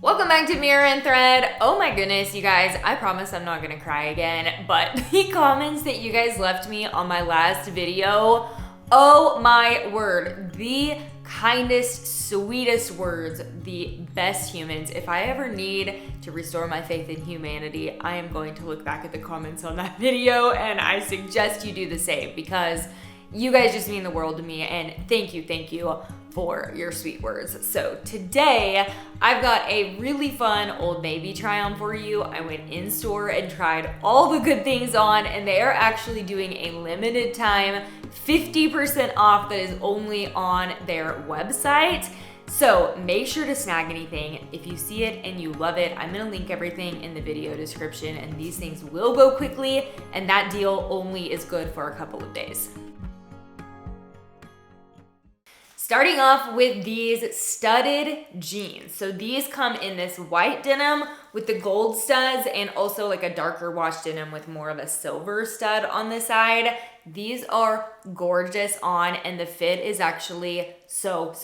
Welcome back to Mirror and Thread. Oh my goodness, you guys, I promise I'm not gonna cry again, but the comments that you guys left me on my last video, oh my word, the kindest, sweetest words, the best humans. If I ever need to restore my faith in humanity, I am going to look back at the comments on that video, and I suggest you do the same because you guys just mean the world to me, and thank you for your sweet words. So today, I've got a really fun Old Navy try on for you. I went in store and tried all the good things on, and they are actually doing a limited time 50% off that is only on their website. So make sure to snag anything. If you see it and you love it, I'm gonna link everything in the video description, and these things will go quickly, and that deal only is good for a couple of days. Starting off with these studded jeans. So these come in this white denim with the gold studs and also like a darker wash denim with more of a silver stud on the side. These are gorgeous on, and the fit is actually so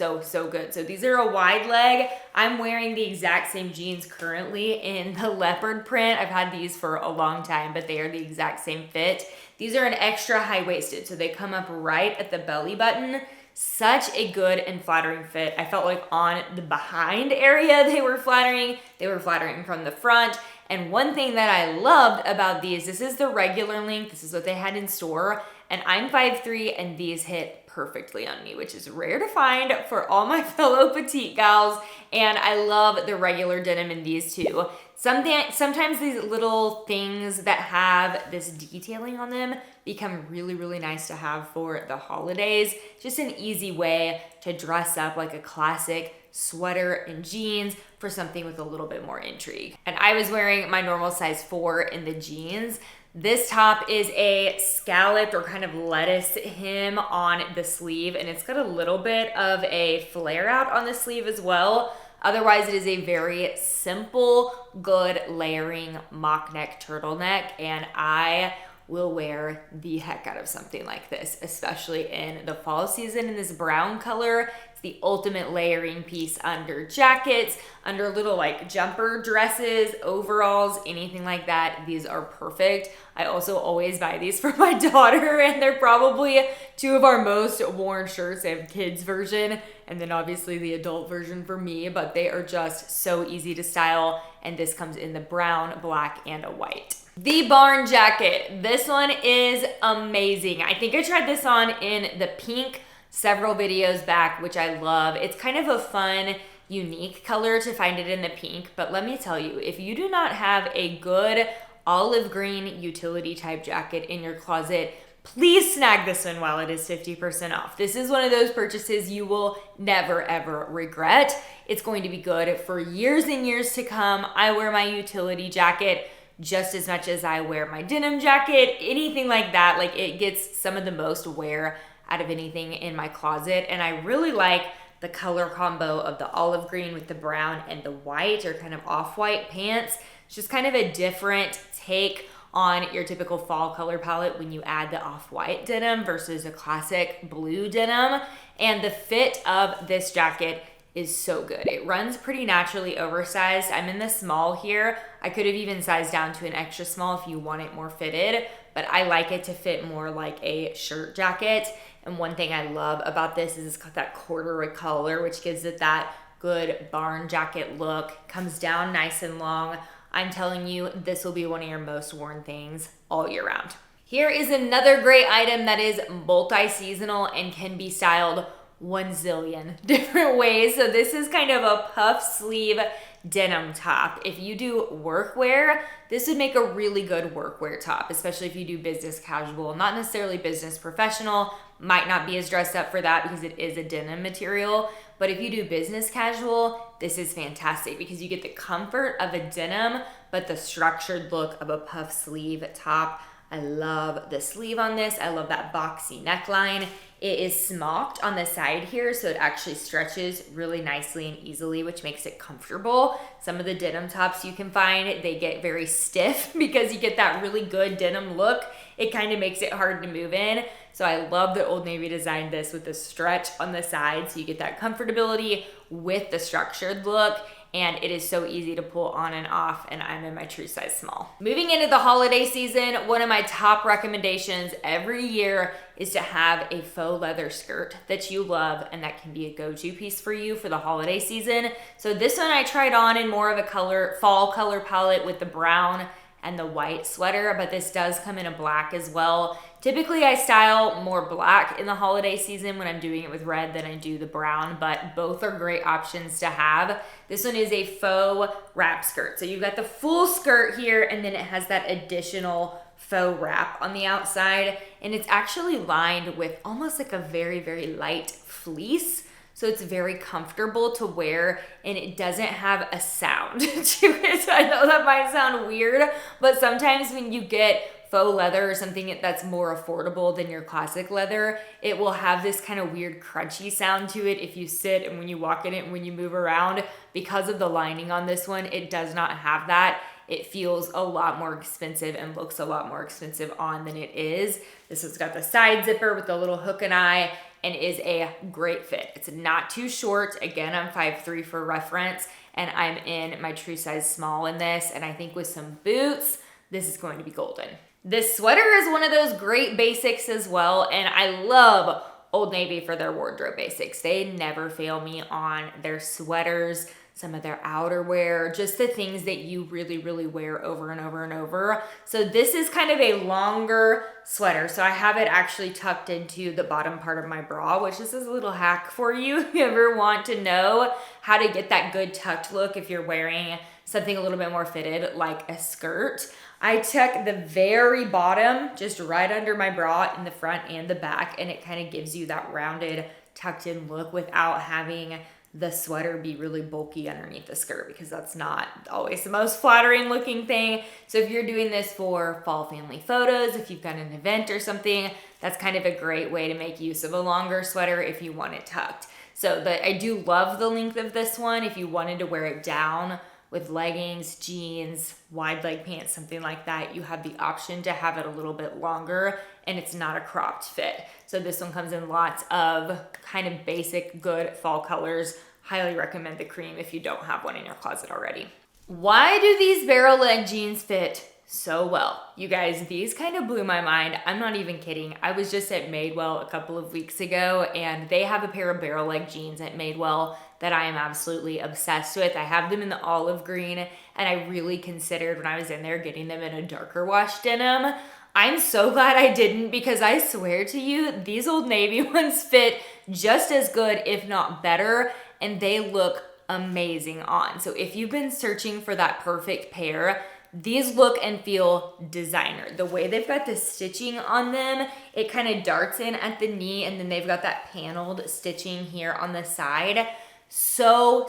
good. So these are a wide leg. I'm wearing the exact same jeans currently in the leopard print. I've had these for a long time, but they are the exact same fit. These are an extra high-waisted, so they come up right at the belly button. Such a good and flattering fit. I felt like on the behind area they were flattering. They were flattering from the front. And one thing that I loved about these, this is the regular length. This is what they had in store. And I'm 5'3", and these hit perfectly on me, which is rare to find for all my fellow petite gals. And I love the regular denim in these too. Sometimes these little things that have this detailing on them become really nice to have for the holidays. Just an easy way to dress up like a classic sweater and jeans for something with a little bit more intrigue. And I was wearing my normal size 4 in the jeans. This top is a scalloped or kind of lettuce hem on the sleeve, and it's got a little bit of a flare out on the sleeve as well. Otherwise, it is a very simple, good layering mock neck turtleneck, and I will wear the heck out of something like this, especially in the fall season in this brown color. It's the ultimate layering piece under jackets, under little like jumper dresses, overalls, anything like that. These are perfect. I also always buy these for my daughter, and they're probably two of our most worn shirts. They have kids version and then obviously the adult version for me, but they are just so easy to style, and this comes in the brown, black, and a white. The barn jacket. This one is amazing. I think I tried this on in the pink several videos back, which I love. It's kind of a fun, unique color to find it in the pink, but let me tell you, if you do not have a good olive green utility type jacket in your closet, please snag this one while it is 50% off. This is one of those purchases you will never ever regret. It's going to be good for years and years to come. I wear my utility jacket just as much as I wear my denim jacket, anything like that. Like, it gets some of the most wear out of anything in my closet. And I really like the color combo of the olive green with the brown and the white, or kind of off-white pants. It's just kind of a different take on your typical fall color palette when you add the off-white denim versus a classic blue denim. And the fit of this jacket is so good. It runs pretty naturally oversized. I'm in the small here. I could have even sized down to an extra small if you want it more fitted, but I like it to fit more like a shirt jacket. And one thing I love about this is it's got that corduroy collar, which gives it that good barn jacket look. Comes down nice and long. I'm telling you, this will be one of your most worn things all year round. Here is another great item that is multi-seasonal and can be styled 1 zillion different ways. So this is kind of a puff sleeve denim top. If you do workwear, this would make a really good workwear top, especially if you do business casual, not necessarily business professional, might not be as dressed up for that because it is a denim material. But if you do business casual, this is fantastic because you get the comfort of a denim, but the structured look of a puff sleeve top. I love the sleeve on this. I love that boxy neckline. It is smocked on the side here, so it actually stretches really nicely and easily, which makes it comfortable. Some of the denim tops you can find, they get very stiff because you get that really good denim look. It kind of makes it hard to move in. So I love that Old Navy designed this with the stretch on the side, so you get that comfortability with the structured look. and it is so easy to pull on and off, and I'm in my true size small. Moving into the holiday season, one of my top recommendations every year is to have a faux leather skirt that you love and that can be a go-to piece for you for the holiday season. So this one I tried on in more of a fall color palette with the brown and the white sweater, but this does come in a black as well. Typically I style more black in the holiday season when I'm doing it with red than I do the brown, but both are great options to have. This one is a faux wrap skirt. So you've got the full skirt here, and then it has that additional faux wrap on the outside, and it's actually lined with almost like a very, very light fleece. So it's very comfortable to wear, and it doesn't have a sound to it. I know that might sound weird, but sometimes when you get faux leather or something that's more affordable than your classic leather, it will have this kind of weird crunchy sound to it if you sit and when you walk in it and when you move around. Because of the lining on this one, it does not have that. It feels a lot more expensive and looks a lot more expensive on than it is. This has got the side zipper with the little hook and eye, and is a great fit. It's not too short. Again, I'm 5'3" for reference, and I'm in my true size small in this, and I think with some boots, this is going to be golden. This sweater is one of those great basics as well, and I love Old Navy for their wardrobe basics. They never fail me on their sweaters, some of their outerwear, just the things that you really, really wear over and over and over. So this is kind of a longer sweater. So I have it actually tucked into the bottom part of my bra, which is a little hack for you if you ever want to know how to get that good tucked look if you're wearing something a little bit more fitted like a skirt. I tuck the very bottom just right under my bra in the front and the back, and it kind of gives you that rounded tucked in look without having the sweater be really bulky underneath the skirt, because that's not always the most flattering looking thing. So if you're doing this for fall family photos, if you've got an event or something, that's kind of a great way to make use of a longer sweater if you want it tucked. So I do love the length of this one. If you wanted to wear it down with leggings, jeans, wide leg pants, something like that, you have the option to have it a little bit longer, and it's not a cropped fit. So this one comes in lots of kind of basic, good fall colors. Highly recommend the cream if you don't have one in your closet already. Why do these barrel leg jeans fit so well? You guys, these kind of blew my mind. I'm not even kidding. I was just at Madewell a couple of weeks ago, and they have a pair of barrel leg jeans at Madewell that I am absolutely obsessed with. I have them in the olive green, and I really considered when I was in there getting them in a darker wash denim. I'm so glad I didn't, because I swear to you, these Old Navy ones fit just as good, if not better, and they look amazing on. So if you've been searching for that perfect pair, these look and feel designer. The way they've got the stitching on them, it kind of darts in at the knee, and then they've got that paneled stitching here on the side. So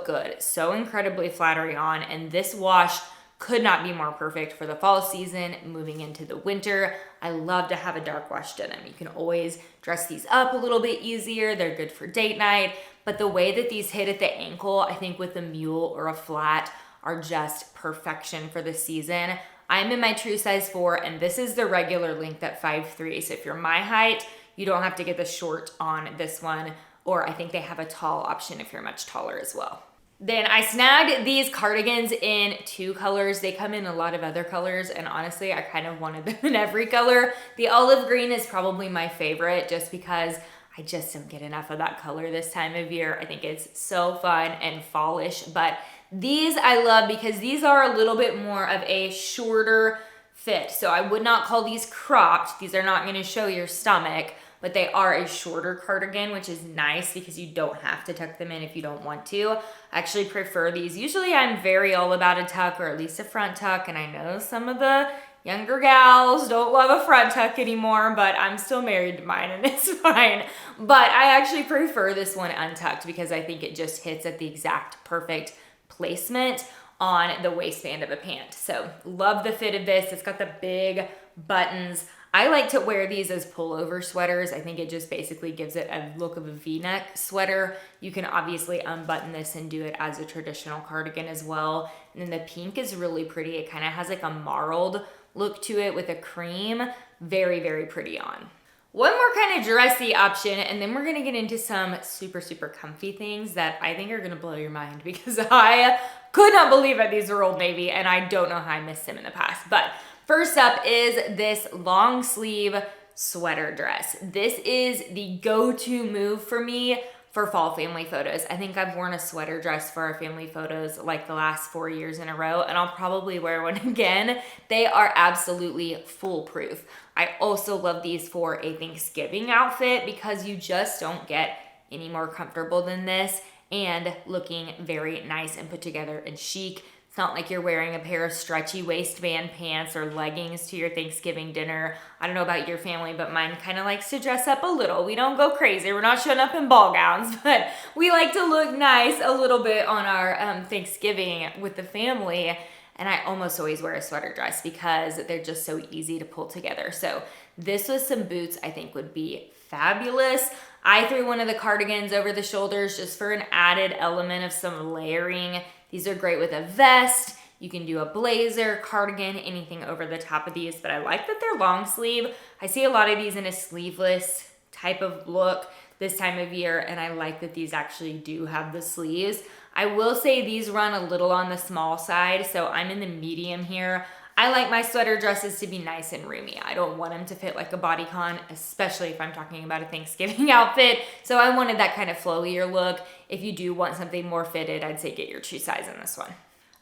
good. So incredibly flattering on, and this wash could not be more perfect for the fall season moving into the winter. I love to have a dark wash denim. You can always dress these up a little bit easier. They're good for date night, but the way that these hit at the ankle, I think with a mule or a flat, are just perfection for the season. I'm in my true size 4, and this is the regular length at 5'3". So if you're my height, you don't have to get the short on this one, or I think they have a tall option if you're much taller as well. Then I snagged these cardigans in 2 colors. They come in a lot of other colors, and honestly, I kind of wanted them in every color. The olive green is probably my favorite just because I just don't get enough of that color this time of year. I think it's so fun and fallish, but these I love because these are a little bit more of a shorter fit. So I would not call these cropped. These are not going to show your stomach, but they are a shorter cardigan, which is nice because you don't have to tuck them in if you don't want to. I actually prefer these. Usually I'm very all about a tuck, or at least a front tuck, and I know some of the younger gals don't love a front tuck anymore, but I'm still married to mine and it's fine. But I actually prefer this one untucked because I think it just hits at the exact perfect placement on the waistband of a pant. So love the fit of this. It's got the big buttons. I like to wear these as pullover sweaters. I think it just basically gives it a look of a V-neck sweater. You can obviously unbutton this and do it as a traditional cardigan as well. And then the pink is really pretty. It kind of has like a marled look to it with a cream. Very, very pretty on. One more kind of dressy option, and then we're gonna get into some super, super comfy things that I think are gonna blow your mind because I could not believe that these were Old Navy, and I don't know how I missed them in the past. But first up is this long sleeve sweater dress. This is the go-to move for me for fall family photos. I think I've worn a sweater dress for our family photos like the last 4 years in a row, and I'll probably wear one again. They are absolutely foolproof. I also love these for a Thanksgiving outfit because you just don't get any more comfortable than this and looking very nice and put together and chic. It's not like you're wearing a pair of stretchy waistband pants or leggings to your Thanksgiving dinner. I don't know about your family, but mine kind of likes to dress up a little. We don't go crazy. We're not showing up in ball gowns, but we like to look nice a little bit on our Thanksgiving with the family. And I almost always wear a sweater dress because they're just so easy to pull together. So this with some boots I think would be fabulous. I threw one of the cardigans over the shoulders just for an added element of some layering. These are great with a vest. You can do a blazer, cardigan, anything over the top of these, but I like that they're long sleeve. I see a lot of these in a sleeveless type of look this time of year, and I like that these actually do have the sleeves. I will say these run a little on the small side, so I'm in the medium here. I like my sweater dresses to be nice and roomy. I don't want them to fit like a bodycon, especially if I'm talking about a Thanksgiving outfit. So I wanted that kind of flowier look. If you do want something more fitted, I'd say get your true size in this one.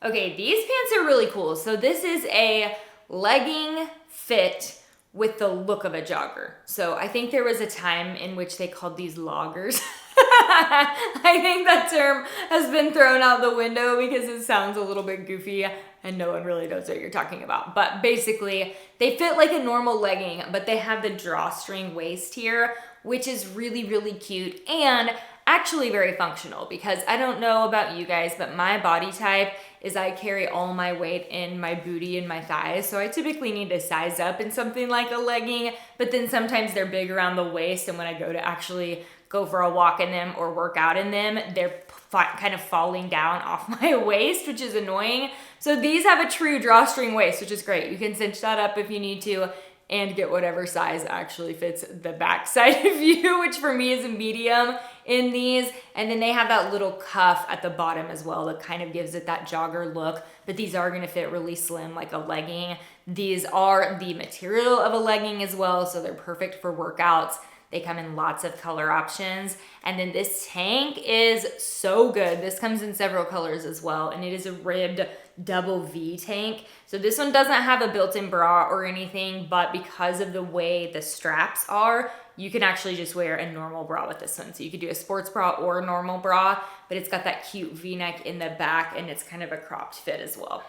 Okay, these pants are really cool. So this is a legging fit with the look of a jogger. So I think there was a time in which they called these loggers. I think that term has been thrown out the window because it sounds a little bit goofy and no one really knows what you're talking about. But basically, they fit like a normal legging, but they have the drawstring waist here, which is really, really cute and actually very functional because I don't know about you guys, but my body type is I carry all my weight in my booty and my thighs. So I typically need to size up in something like a legging, but then sometimes they're big around the waist. And when I go to actually go for a walk in them or work out in them, they're kind of falling down off my waist, which is annoying. So these have a true drawstring waist, which is great. You can cinch that up if you need to and get whatever size actually fits the back side of you, which for me is a medium in these. And then they have that little cuff at the bottom as well that kind of gives it that jogger look, but these are gonna fit really slim like a legging. These are the material of a legging as well, so they're perfect for workouts. They come in lots of color options. And then this tank is so good. This comes in several colors as well, and it is a ribbed double V tank. So this one doesn't have a built-in bra or anything, but because of the way the straps are, you can actually just wear a normal bra with this one. So you could do a sports bra or a normal bra, but it's got that cute V-neck in the back and it's kind of a cropped fit as well.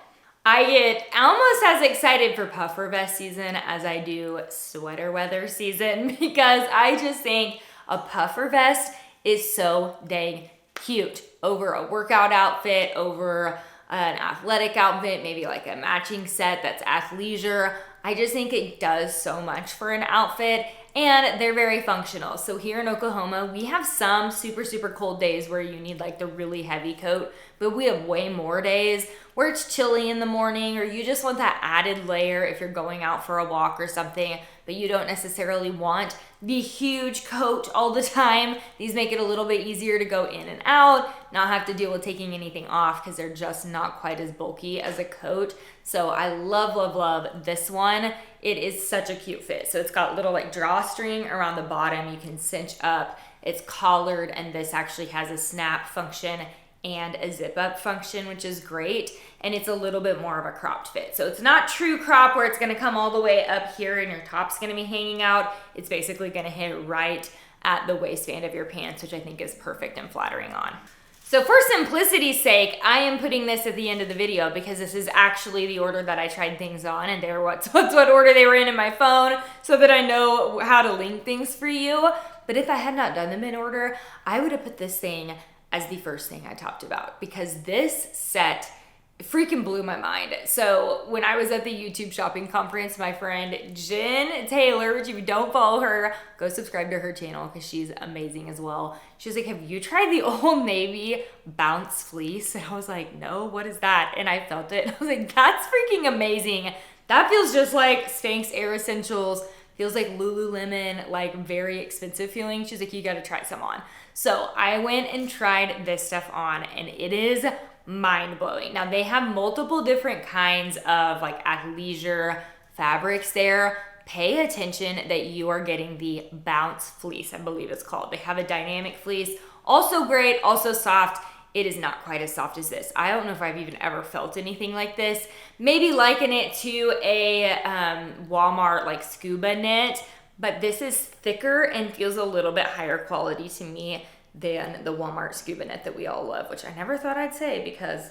I get almost as excited for puffer vest season as I do sweater weather season because I just think a puffer vest is so dang cute over a workout outfit, over an athletic outfit, maybe like a matching set that's athleisure. I just think it does so much for an outfit and they're very functional. So here in Oklahoma, we have some super, super cold days where you need like the really heavy coat, but we have way more days where it's chilly in the morning or you just want that added layer if you're going out for a walk or something, but you don't necessarily want the huge coat all the time. These make it a little bit easier to go in and out, not have to deal with taking anything off because they're just not quite as bulky as a coat. So I love, love, love this one. It is such a cute fit. So it's got little like drawstring around the bottom. You can cinch up. It's collared and this actually has a snap function and a zip up function, which is great. And it's a little bit more of a cropped fit. So it's not true crop where it's gonna come all the way up here and your top's gonna be hanging out. It's basically gonna hit right at the waistband of your pants, which I think is perfect and flattering on. So for simplicity's sake, I am putting this at the end of the video because this is actually the order that I tried things on and they're what order they were in my phone so that I know how to link things for you. But if I had not done them in order, I would have put this thing as the first thing I talked about because this set freaking blew my mind. So when I was at the YouTube shopping conference, my friend Jen Taylor, which if you don't follow her, go subscribe to her channel because she's amazing as well. She was like, have you tried the Old Navy Bounce Fleece? And I was like, no, what is that? And I felt it. I was like, that's freaking amazing. That feels just like Spanx Air Essentials Feels like Lululemon, like very expensive feeling. She's like, you gotta try some on. So I went and tried this stuff on, and it is mind-blowing. Now they have multiple different kinds of like athleisure fabrics there. Pay attention that you are getting the Bounce fleece, I believe it's called. They have a dynamic fleece, also great, also soft. It is not quite as soft as this. I don't know if I've even ever felt anything like this. Maybe liken it to a Walmart like scuba knit, but this is thicker and feels a little bit higher quality to me than the Walmart scuba knit that we all love, which I never thought I'd say because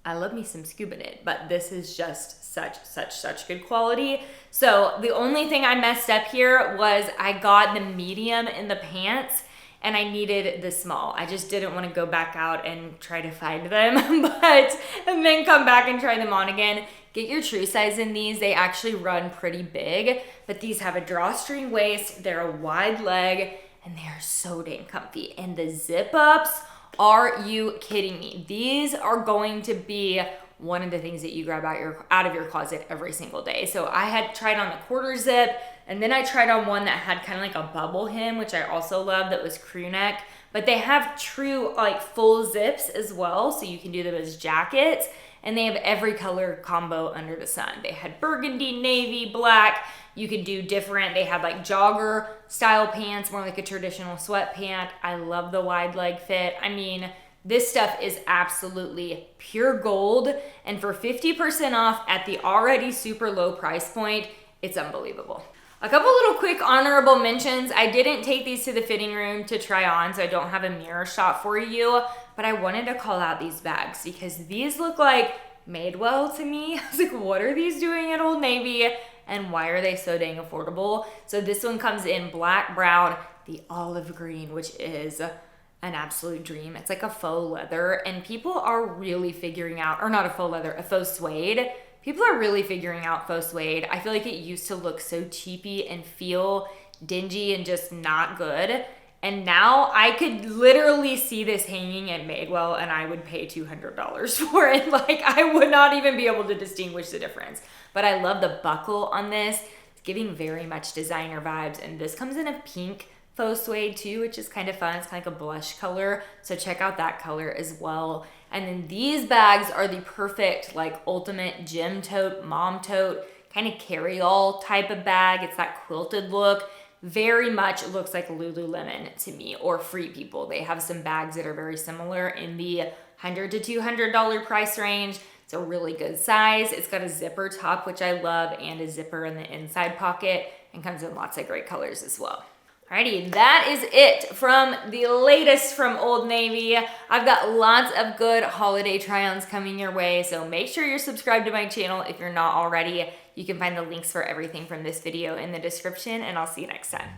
I love me some scuba knit, but this is just such good quality. So the only thing I messed up here was I got the medium in the pants and I needed the small. I just didn't want to go back out and try to find them, and then come back and try them on again. Get your true size in these. They actually run pretty big, but these have a drawstring waist, they're a wide leg, and they are so dang comfy. And the zip ups, are you kidding me? These are going to be one of the things that you grab out of your closet every single day. So I had tried on the quarter zip, and then I tried on one that had kind of like a bubble hem, which I also love, that was crew neck. But they have true like full zips as well, so you can do them as jackets. And they have every color combo under the sun. They had burgundy, navy, black. You could do different. They had like jogger style pants, more like a traditional sweatpant. I love the wide leg fit. I mean, this stuff is absolutely pure gold. And for 50% off at the already super low price point, it's unbelievable. A couple little quick honorable mentions. I didn't take these to the fitting room to try on, so I don't have a mirror shot for you, but I wanted to call out these bags because these look like Madewell to me. I was like, what are these doing at Old Navy? And why are they so dang affordable? So this one comes in black, brown, the olive green, which is an absolute dream. It's like a faux leather, and people are really figuring out, or not a faux leather, a faux suede. People are really figuring out faux suede. I feel like it used to look so cheapy and feel dingy and just not good. And now I could literally see this hanging at Madewell and I would pay $200 for it. Like, I would not even be able to distinguish the difference. But I love the buckle on this. It's giving very much designer vibes. And this comes in a pink faux suede too, which is kind of fun. It's kind of like a blush color. So check out that color as well. And then these bags are the perfect like ultimate gym tote, mom tote, kind of carry-all type of bag. It's that quilted look. Very much looks like Lululemon to me, or Free People. They have some bags that are very similar in the $100 to $200 price range. It's a really good size. It's got a zipper top, which I love, and a zipper in the inside pocket, and comes in lots of great colors as well. Alrighty, that is it from the latest from Old Navy. I've got lots of good holiday try-ons coming your way, so make sure you're subscribed to my channel if you're not already. You can find the links for everything from this video in the description, and I'll see you next time.